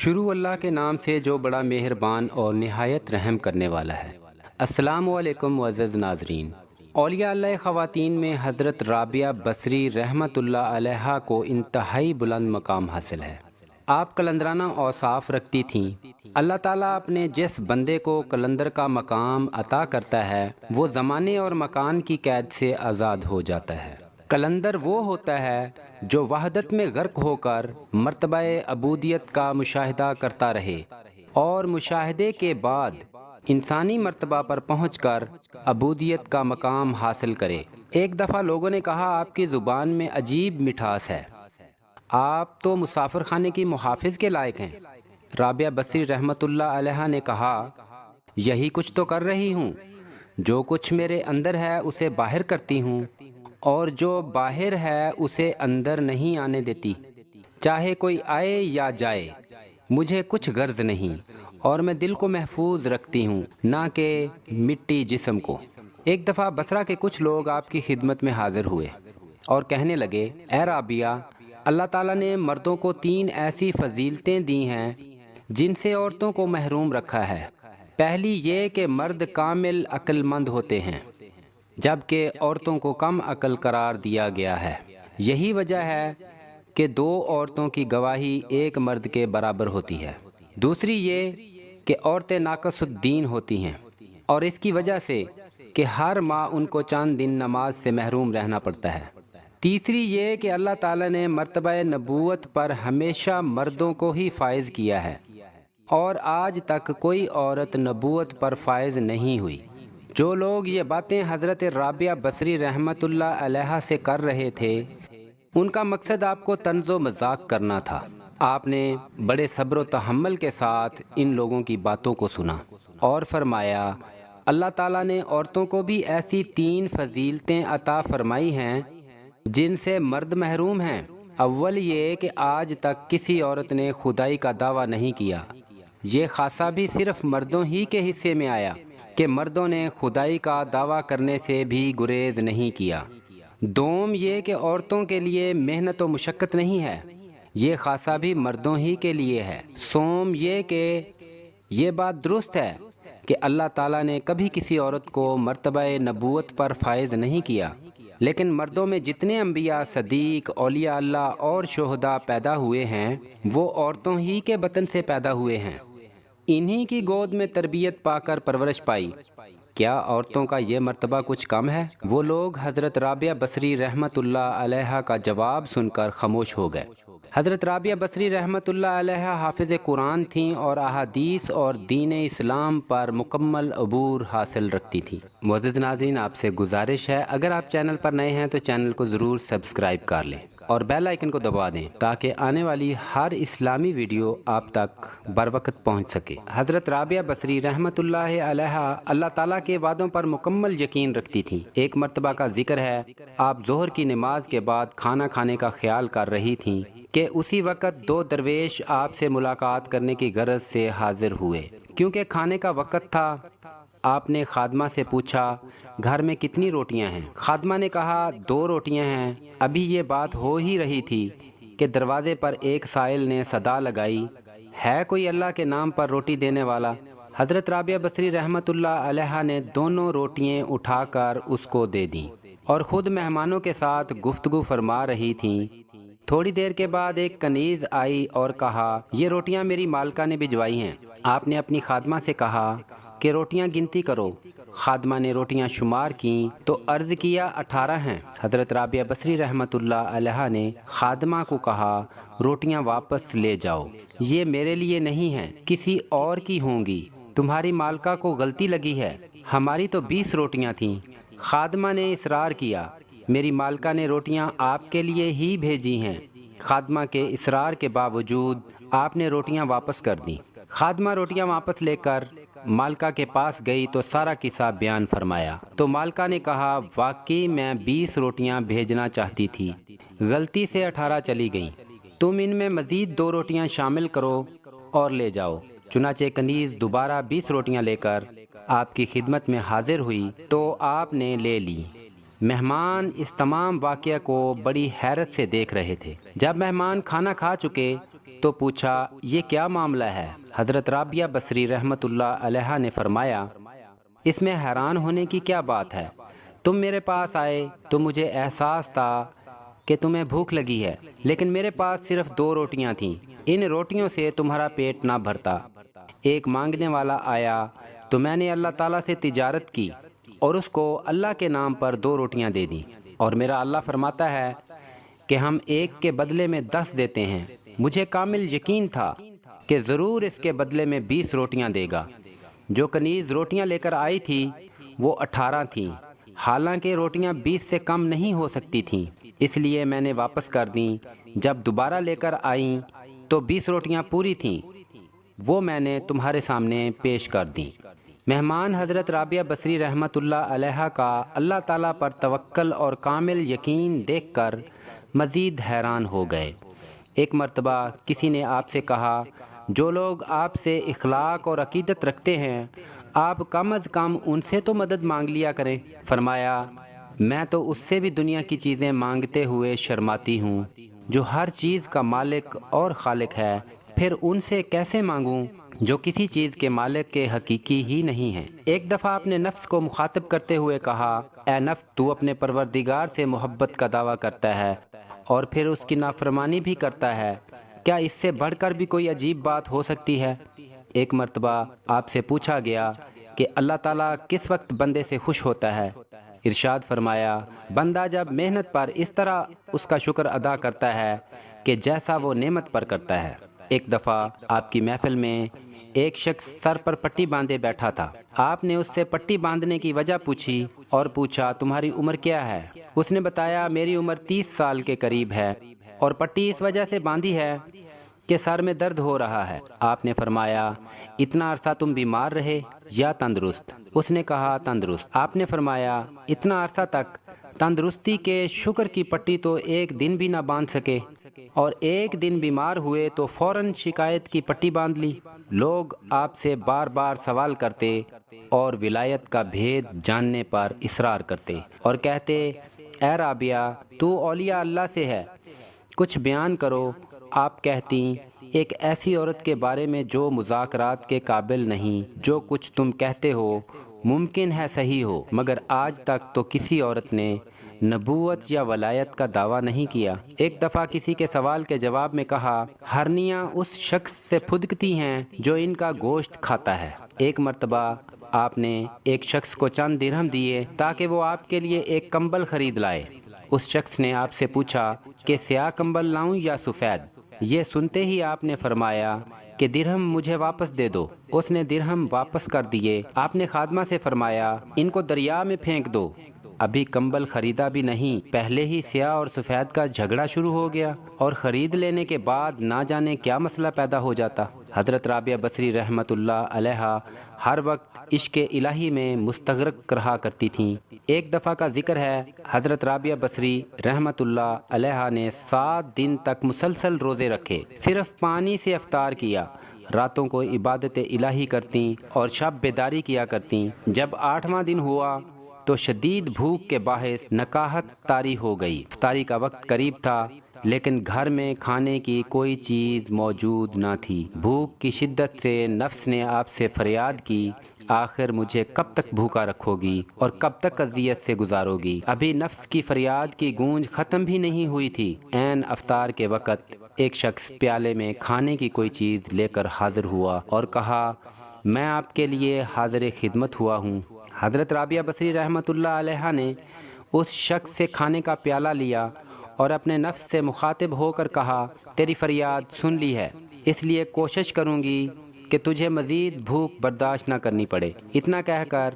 شروع اللہ کے نام سے جو بڑا مہربان اور نہایت رحم کرنے والا ہے۔ السلام علیکم معزز ناظرین۔ اولیاء اللہ خواتین میں حضرت رابعہ بصری رحمۃ اللہ علیہا کو انتہائی بلند مقام حاصل ہے۔ آپ قلندرانہ اوصاف رکھتی تھیں۔ اللہ تعالیٰ اپنے جس بندے کو قلندر کا مقام عطا کرتا ہے وہ زمانے اور مکان کی قید سے آزاد ہو جاتا ہے۔ قلندر وہ ہوتا ہے جو وحدت میں غرق ہو کر مرتبہ عبودیت کا مشاہدہ کرتا رہے اور مشاہدے کے بعد انسانی مرتبہ پر پہنچ کر عبودیت کا مقام حاصل کرے۔ ایک دفعہ لوگوں نے کہا آپ کی زبان میں عجیب مٹھاس ہے، آپ تو مسافر خانے کی محافظ کے لائق ہیں۔ رابعہ بصری رحمۃ اللہ علیہ نے کہا، یہی کچھ تو کر رہی ہوں، جو کچھ میرے اندر ہے اسے باہر کرتی ہوں اور جو باہر ہے اسے اندر نہیں آنے دیتی، چاہے کوئی آئے یا جائے، مجھے کچھ غرض نہیں، اور میں دل کو محفوظ رکھتی ہوں نہ کہ مٹی جسم کو۔ ایک دفعہ بصرہ کے کچھ لوگ آپ کی خدمت میں حاضر ہوئے اور کہنے لگے، اے رابعہ، اللہ تعالیٰ نے مردوں کو 3 ایسی فضیلتیں دی ہیں جن سے عورتوں کو محروم رکھا ہے۔ پہلی یہ کہ مرد کامل عقل مند ہوتے ہیں جبکہ عورتوں کو کم عقل قرار دیا گیا ہے۔ یہی وجہ ہے کہ 2 عورتوں کی گواہی ایک مرد کے برابر ہوتی ہے۔ دوسری یہ کہ عورتیں ناقص الدین ہوتی ہیں، اور اس کی وجہ سے کہ ہر ماہ ان کو چند دن نماز سے محروم رہنا پڑتا ہے۔ تیسری یہ کہ اللہ تعالیٰ نے مرتبہ نبوت پر ہمیشہ مردوں کو ہی فائز کیا ہے، اور آج تک کوئی عورت نبوت پر فائز نہیں ہوئی۔ جو لوگ یہ باتیں حضرت رابعہ بصری رحمۃ اللہ علیہا سے کر رہے تھے، ان کا مقصد آپ کو طنز و مذاق کرنا تھا۔ آپ نے بڑے صبر و تحمل کے ساتھ ان لوگوں کی باتوں کو سنا اور فرمایا، اللہ تعالیٰ نے عورتوں کو بھی ایسی 3 فضیلتیں عطا فرمائی ہیں جن سے مرد محروم ہیں۔ اول یہ کہ آج تک کسی عورت نے خدائی کا دعویٰ نہیں کیا، یہ خاصہ بھی صرف مردوں ہی کے حصے میں آیا کہ مردوں نے خدائی کا دعویٰ کرنے سے بھی گریز نہیں کیا۔ دوم یہ کہ عورتوں کے لیے محنت و مشقت نہیں ہے، یہ خاصہ بھی مردوں ہی کے لیے ہے۔ سوم یہ کہ یہ بات درست ہے کہ اللہ تعالیٰ نے کبھی کسی عورت کو مرتبہ نبوت پر فائز نہیں کیا، لیکن مردوں میں جتنے انبیاء، صدیق، اولیاء اللہ اور شہداء پیدا ہوئے ہیں وہ عورتوں ہی کے بطن سے پیدا ہوئے ہیں، انہی کی گود میں تربیت پا کر پرورش پائی۔ کیا عورتوں کا یہ مرتبہ کچھ کم ہے؟ وہ لوگ حضرت رابعہ بصری رحمۃ اللہ علیہا کا جواب سن کر خاموش ہو گئے۔ حضرت رابعہ بصری رحمۃ اللہ علیہا حافظ قرآن تھیں اور احادیث اور دین اسلام پر مکمل عبور حاصل رکھتی تھیں۔ معزز ناظرین، آپ سے گزارش ہے اگر آپ چینل پر نئے ہیں تو چینل کو ضرور سبسکرائب کر لیں اور بیل آئیکن کو دبا دیں تاکہ آنے والی ہر اسلامی ویڈیو آپ تک بر وقت پہنچ سکے۔ حضرت رابعہ بصری رحمۃ اللہ علیہا اللہ تعالیٰ کے وعدوں پر مکمل یقین رکھتی تھیں۔ ایک مرتبہ کا ذکر ہے، آپ ظہر کی نماز کے بعد کھانا کھانے کا خیال کر رہی تھیں کہ اسی وقت 2 درویش آپ سے ملاقات کرنے کی غرض سے حاضر ہوئے۔ کیونکہ کھانے کا وقت تھا، آپ نے خادمہ سے پوچھا، گھر میں کتنی روٹیاں ہیں؟ خادمہ نے کہا، 2 روٹیاں ہیں۔ ابھی یہ بات ہو ہی رہی تھی کہ دروازے پر ایک سائل نے صدا لگائی، ہے کوئی اللہ کے نام پر روٹی دینے والا؟ حضرت رابعہ بصری رحمۃ اللہ علیہا نے دونوں روٹیاں اٹھا کر اس کو دے دیں اور خود مہمانوں کے ساتھ گفتگو فرما رہی تھیں۔ تھوڑی دیر کے بعد ایک کنیز آئی اور کہا، یہ روٹیاں میری مالکہ نے بھجوائی ہیں۔ آپ نے اپنی خادمہ سے کہا کہ روٹیاں گنتی کرو۔ خادمہ نے روٹیاں شمار کیں تو عرض کیا، 18 ہیں۔ حضرت رابعہ بصری رحمۃ اللہ علیہا نے خادمہ کو کہا، روٹیاں واپس لے جاؤ، یہ میرے لیے نہیں ہیں، کسی اور کی ہوں گی، تمہاری مالکہ کو غلطی لگی ہے، ہماری تو 20 روٹیاں تھیں۔ خادمہ نے اصرار کیا، میری مالکہ نے روٹیاں آپ کے لیے ہی بھیجی ہیں۔ خادمہ کے اصرار کے باوجود آپ نے روٹیاں واپس کر دیں۔ خادمہ روٹیاں واپس لے کر مالکہ کے پاس گئی تو سارا قصہ بیان فرمایا تو مالکہ نے کہا، واقعی میں 20 روٹیاں بھیجنا چاہتی تھی، غلطی سے 18 چلی گئیں، تم ان میں مزید 2 روٹیاں شامل کرو اور لے جاؤ۔ چنانچہ کنیز دوبارہ 20 روٹیاں لے کر آپ کی خدمت میں حاضر ہوئی تو آپ نے لے لی۔ مہمان اس تمام واقعہ کو بڑی حیرت سے دیکھ رہے تھے۔ جب مہمان کھانا کھا چکے تو پوچھا یہ کیا معاملہ ہے؟ حضرت رابعہ بصری رحمۃ اللہ علیہ نے فرمایا اس میں حیران ہونے کی کیا بات ہے؟ تم میرے پاس آئے تو مجھے احساس تھا کہ تمہیں بھوک لگی ہے، لیکن میرے پاس صرف 2 روٹیاں تھیں، ان روٹیوں سے تمہارا پیٹ نہ بھرتا۔ ایک مانگنے والا آیا تو میں نے اللہ تعالیٰ سے تجارت کی اور اس کو اللہ کے نام پر 2 روٹیاں دے دیں، اور میرا اللہ فرماتا ہے کہ ہم ایک کے بدلے میں 10 دیتے ہیں۔ مجھے کامل یقین تھا کہ ضرور اس کے بدلے میں 20 روٹیاں دے گا۔ جو کنیز روٹیاں لے کر آئی تھی وہ 18 تھیں، حالانکہ روٹیاں 20 سے کم نہیں ہو سکتی تھیں، اس لیے میں نے واپس کر دیں۔ جب دوبارہ لے کر آئیں تو 20 روٹیاں پوری تھیں، وہ میں نے تمہارے سامنے پیش کر دیں۔ مہمان حضرت رابعہ بصری رحمۃ اللہ علیہ کا اللہ تعالیٰ پر توکل اور کامل یقین دیکھ کر مزید حیران ہو گئے۔ ایک مرتبہ کسی نے آپ سے کہا جو لوگ آپ سے اخلاق اور عقیدت رکھتے ہیں آپ کم از کم ان سے تو مدد مانگ لیا کریں۔ فرمایا میں تو اس سے بھی دنیا کی چیزیں مانگتے ہوئے شرماتی ہوں جو ہر چیز کا مالک اور خالق ہے، پھر ان سے کیسے مانگوں جو کسی چیز کے مالک کے حقیقی ہی نہیں ہیں۔ ایک دفعہ اپنے نفس کو مخاطب کرتے ہوئے کہا اے نفس تو اپنے پروردگار سے محبت کا دعویٰ کرتا ہے اور پھر اس کی نافرمانی بھی کرتا ہے، کیا اس سے بڑھ کر بھی کوئی عجیب بات ہو سکتی ہے؟ ایک مرتبہ آپ سے پوچھا گیا کہ اللہ تعالیٰ کس وقت بندے سے خوش ہوتا ہے؟ ارشاد فرمایا بندہ جب محنت پر اس طرح اس کا شکر ادا کرتا ہے کہ جیسا وہ نعمت پر کرتا ہے۔ ایک دفعہ آپ کی محفل میں ایک شخص سر پر پٹی باندھے بیٹھا تھا۔ آپ نے اس سے پٹی باندھنے کی وجہ پوچھی اور پوچھا تمہاری عمر کیا ہے؟ اس نے بتایا میری عمر 30 سال کے قریب ہے اور پٹی اس وجہ سے باندھی ہے کہ سر میں درد ہو رہا ہے۔ آپ نے فرمایا اتنا عرصہ تم بیمار رہے یا تندرست؟ اس نے کہا تندرست۔ آپ نے فرمایا اتنا عرصہ تک تندرستی کے شکر کی پٹی تو ایک دن بھی نہ باندھ سکے اور ایک دن بیمار ہوئے تو فوراً شکایت کی پٹی باندھ لی۔ لوگ آپ سے بار بار سوال کرتے اور ولایت کا بھید جاننے پر اصرار کرتے اور کہتے اے رابعہ تو اولیاء اللہ سے ہے، کچھ بیان کرو۔ آپ کہتی ایک ایسی عورت کے بارے میں جو مذاکرات کے قابل نہیں، جو کچھ تم کہتے ہو ممکن ہے صحیح ہو، مگر آج تک تو کسی عورت نے نبوت یا ولایت کا دعویٰ نہیں کیا۔ ایک دفعہ کسی کے سوال کے جواب میں کہا ہرنیاں اس شخص سے پھدکتی ہیں جو ان کا گوشت کھاتا ہے۔ ایک مرتبہ آپ نے ایک شخص کو چند درہم دیے تاکہ وہ آپ کے لیے ایک کمبل خرید لائے۔ اس شخص نے آپ سے پوچھا کہ سیاہ کمبل لاؤں یا سفید؟ یہ سنتے ہی آپ نے فرمایا کہ درہم مجھے واپس دے دو۔ اس نے درہم واپس کر دیے۔ آپ نے خادمہ سے فرمایا ان کو دریا میں پھینک دو۔ ابھی کمبل خریدا بھی نہیں پہلے ہی سیاہ اور سفید کا جھگڑا شروع ہو گیا اور خرید لینے کے بعد نہ جانے کیا مسئلہ پیدا ہو جاتا۔ حضرت رابعہ بصری رحمۃ اللہ علیہ ہر وقت عشق الہی میں مستغرق رہا کرتی تھیں۔ ایک دفعہ کا ذکر ہے حضرت رابعہ بصری رحمۃ اللہ علیہ نے 7 دن تک مسلسل روزے رکھے، صرف پانی سے افطار کیا، راتوں کو عبادت الہی کرتیں اور شب بیداری کیا کرتیں۔ جب 8واں دن ہوا تو شدید بھوک کے باعث نکاہت طاری ہو گئی۔ افطاری کا وقت قریب تھا لیکن گھر میں کھانے کی کوئی چیز موجود نہ تھی۔ بھوک کی شدت سے نفس نے آپ سے فریاد کی آخر مجھے کب تک بھوکا رکھو گی اور کب تک اذیت سے گزارو گی؟ ابھی نفس کی فریاد کی گونج ختم بھی نہیں ہوئی تھی، عین افطار کے وقت ایک شخص پیالے میں کھانے کی کوئی چیز لے کر حاضر ہوا اور کہا میں آپ کے لیے حاضر خدمت ہوا ہوں۔ حضرت رابعہ بصری رحمۃ اللہ علیہ نے اس شخص سے کھانے کا پیالہ لیا اور اپنے نفس سے مخاطب ہو کر کہا تیری فریاد سن لی ہے، اس لیے کوشش کروں گی کہ تجھے مزید بھوک برداشت نہ کرنی پڑے۔ اتنا کہہ کر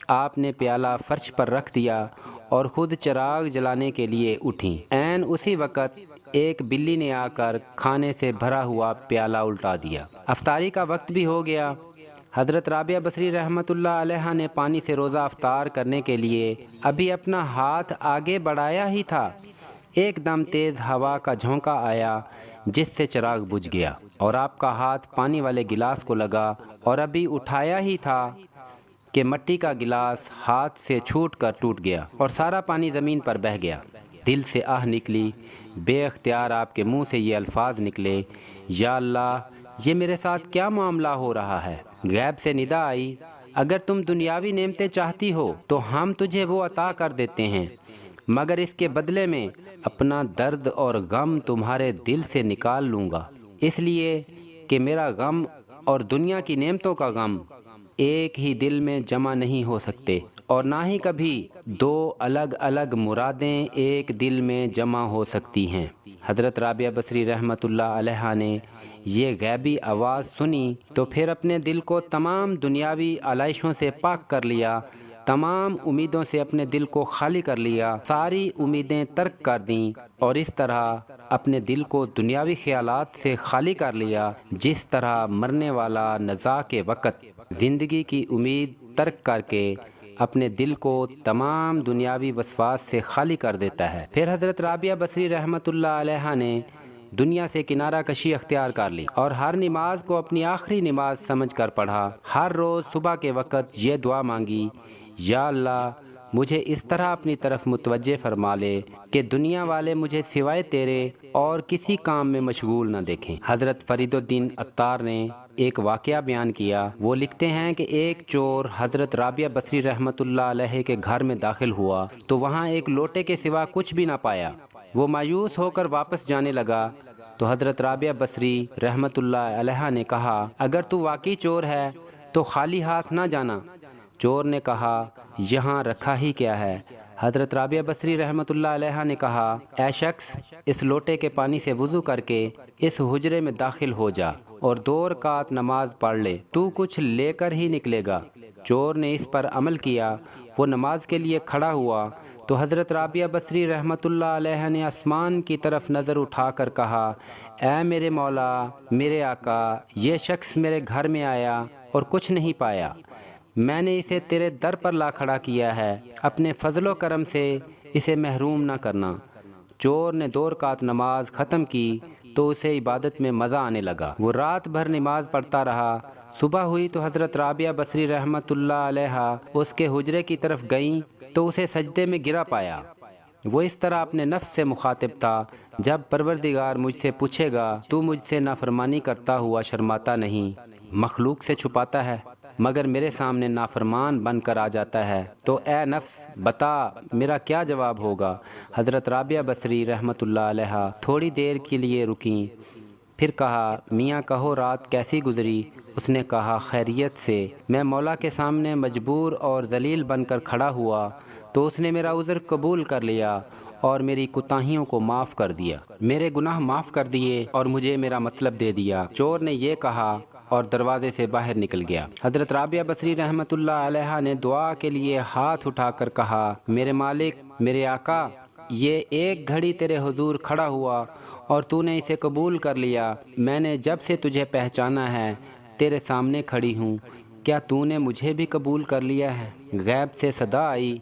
آپ نے پیالہ فرش پر رکھ دیا اور خود چراغ جلانے کے لیے اٹھیں۔ عین اسی وقت ایک بلی نے آ کر کھانے سے بھرا ہوا پیالہ الٹا دیا۔ افطاری کا وقت بھی ہو گیا۔ حضرت رابعہ بصری رحمۃ اللہ علیہ نے پانی سے روزہ افطار کرنے کے لیے ابھی اپنا ہاتھ آگے بڑھایا ہی تھا، ایک دم تیز ہوا کا جھونکا آیا جس سے چراغ بجھ گیا اور آپ کا ہاتھ پانی والے گلاس کو لگا اور ابھی اٹھایا ہی تھا کہ مٹی کا گلاس ہاتھ سے چھوٹ کر ٹوٹ گیا اور سارا پانی زمین پر بہہ گیا۔ دل سے آہ نکلی، بے اختیار آپ کے منہ سے یہ الفاظ نکلے، یا اللہ یہ میرے ساتھ کیا معاملہ ہو رہا ہے؟ غیب سے ندا آئی، اگر تم دنیاوی نعمتیں چاہتی ہو تو ہم تجھے وہ عطا کر دیتے ہیں، مگر اس کے بدلے میں اپنا درد اور غم تمہارے دل سے نکال لوں گا، اس لیے کہ میرا غم اور دنیا کی نعمتوں کا غم ایک ہی دل میں جمع نہیں ہو سکتے، اور نہ ہی کبھی دو الگ الگ مرادیں ایک دل میں جمع ہو سکتی ہیں۔ حضرت رابعہ بصری رحمۃ اللہ علیہ نے یہ غیبی آواز سنی تو پھر اپنے دل کو تمام دنیاوی علائشوں سے پاک کر لیا، تمام امیدوں سے اپنے دل کو خالی کر لیا، ساری امیدیں ترک کر دیں، اور اس طرح اپنے دل کو دنیاوی خیالات سے خالی کر لیا جس طرح مرنے والا نزاع کے وقت زندگی کی امید ترک کر کے اپنے دل کو تمام دنیاوی وسواس سے خالی کر دیتا ہے۔ پھر حضرت رابعہ بصری رحمۃ اللہ علیہ نے دنیا سے کنارہ کشی اختیار کر لی اور ہر نماز کو اپنی آخری نماز سمجھ کر پڑھا۔ ہر روز صبح کے وقت یہ دعا مانگی، یا اللہ مجھے اس طرح اپنی طرف متوجہ فرما لے کہ دنیا والے مجھے سوائے تیرے اور کسی کام میں مشغول نہ دیکھیں۔ حضرت فرید الدین عطار نے ایک واقعہ بیان کیا، وہ لکھتے ہیں کہ ایک چور حضرت رابعہ بصری رحمۃ اللہ علیہ کے گھر میں داخل ہوا تو وہاں ایک لوٹے کے سوا کچھ بھی نہ پایا۔ وہ مایوس ہو کر واپس جانے لگا تو حضرت رابعہ بصری رحمۃ اللہ علیہ نے کہا، اگر تو واقعی چور ہے تو خالی ہاتھ نہ جانا۔ چور نے کہا، یہاں رکھا ہی کیا ہے؟ حضرت رابعہ بصری رحمۃ اللہ علیہ نے کہا، اے شخص اس لوٹے کے پانی سے وضو کر کے اس حجرے میں داخل ہو جا اور 2 رکعت نماز پڑھ لے، تو کچھ لے کر ہی نکلے گا۔ چور نے اس پر عمل کیا، وہ نماز کے لیے کھڑا ہوا تو حضرت رابعہ بصری رحمۃ اللہ علیہ نے آسمان کی طرف نظر اٹھا کر کہا، اے میرے مولا، میرے آقا، یہ شخص میرے گھر میں آیا اور کچھ نہیں پایا، میں نے اسے تیرے در پر لا کھڑا کیا ہے، اپنے فضل و کرم سے اسے محروم نہ کرنا۔ چور نے 2 رکعت نماز ختم کی تو اسے عبادت میں مزہ آنے لگا، وہ رات بھر نماز پڑھتا رہا۔ صبح ہوئی تو حضرت رابعہ بصری رحمۃ اللہ علیہ اس کے حجرے کی طرف گئیں تو اسے سجدے میں گرا پایا۔ وہ اس طرح اپنے نفس سے مخاطب تھا، جب پروردگار مجھ سے پوچھے گا تو مجھ سے نافرمانی کرتا ہوا شرماتا نہیں، مخلوق سے چھپاتا ہے مگر میرے سامنے نافرمان بن کر آ جاتا ہے، تو اے نفس بتا میرا کیا جواب ہوگا؟ حضرت رابعہ بصری رحمۃ اللہ علیہ تھوڑی دیر کے لیے رکیں، پھر کہا، میاں کہو رات کیسی گزری؟ اس نے کہا، خیریت سے۔ میں مولا کے سامنے مجبور اور ذلیل بن کر کھڑا ہوا تو اس نے میرا عذر قبول کر لیا اور میری کوتاہیوں کو معاف کر دیا، میرے گناہ معاف کر دیے اور مجھے میرا مطلب دے دیا۔ چور نے یہ کہا اور دروازے سے باہر نکل گیا۔ حضرت رابعہ بصری رحمۃ اللہ علیہ نے دعا کے لیے ہاتھ اٹھا کر کہا، میرے مالک، میرے آقا، یہ ایک گھڑی تیرے حضور کھڑا ہوا اور تو نے اسے قبول کر لیا۔ میں نے جب سے تجھے پہچانا ہے تیرے سامنے کھڑی ہوں، کیا تو نے مجھے بھی قبول کر لیا ہے؟ غیب سے صدا آئی،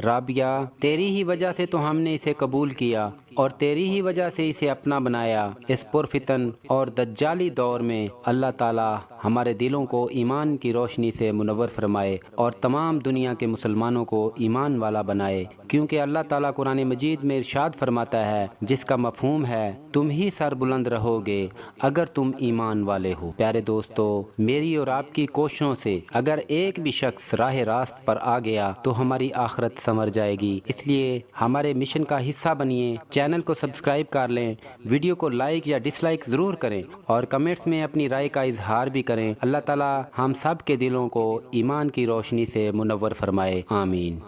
رابعہ تیری ہی وجہ سے تو ہم نے اسے قبول کیا اور تیری ہی وجہ سے اسے اپنا بنایا۔ اس پرفتن اور دجالی دور میں اللہ تعالی ہمارے دلوں کو ایمان کی روشنی سے منور فرمائے اور تمام دنیا کے مسلمانوں کو ایمان والا بنائے، کیونکہ اللہ تعالیٰ قرآن مجید میں ارشاد فرماتا ہے، جس کا مفہوم ہے تم ہی سر بلند رہو گے اگر تم ایمان والے ہو۔ پیارے دوستو، میری اور آپ کی کوششوں سے اگر ایک بھی شخص راہ راست پر آ گیا تو ہماری آخرت سنور جائے گی، اس لیے ہمارے مشن کا حصہ بنیے، چینل کو سبسکرائب کر لیں، ویڈیو کو لائک یا ڈس لائک ضرور کریں اور کمنٹس میں اپنی رائے کا اظہار بھی کریں۔ اللہ تعالی ہم سب کے دلوں کو ایمان کی روشنی سے منور فرمائے، آمین۔